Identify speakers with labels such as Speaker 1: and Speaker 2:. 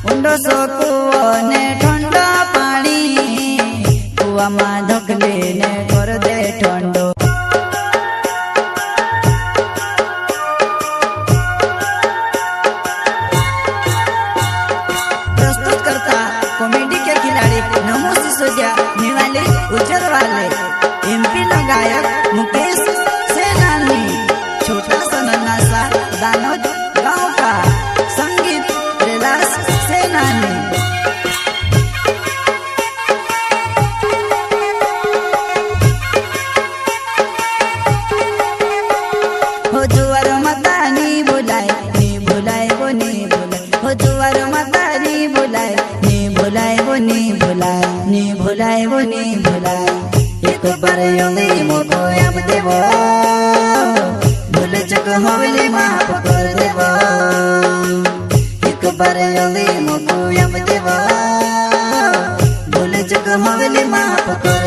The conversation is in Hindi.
Speaker 1: ઊંડો સો કૂવો ને ઠંડો પાણી કૂવામાં ઢગલી ને કર દે ઠંડો प्रस्तुत करता कॉमेडी के खिलाड़ी नमो सिसोदिया निवाले उज्जर वाले एमपी नो गायक मुकेश सेनानी छोटा सा नन्हा सा दानोद गांव का संगीत कैलाश सेनानी हो जुआर माता नी बुलाए वो नी बुलाए हो जुआर माता नी बुलाए वो नी बुलाए वो नी बुलाए एक बार योगी मोको अब देवो भूल चुक हवेली माफ कर देवो एक बार योगी मोको अब देवो भूल चुक हवेली माफ कर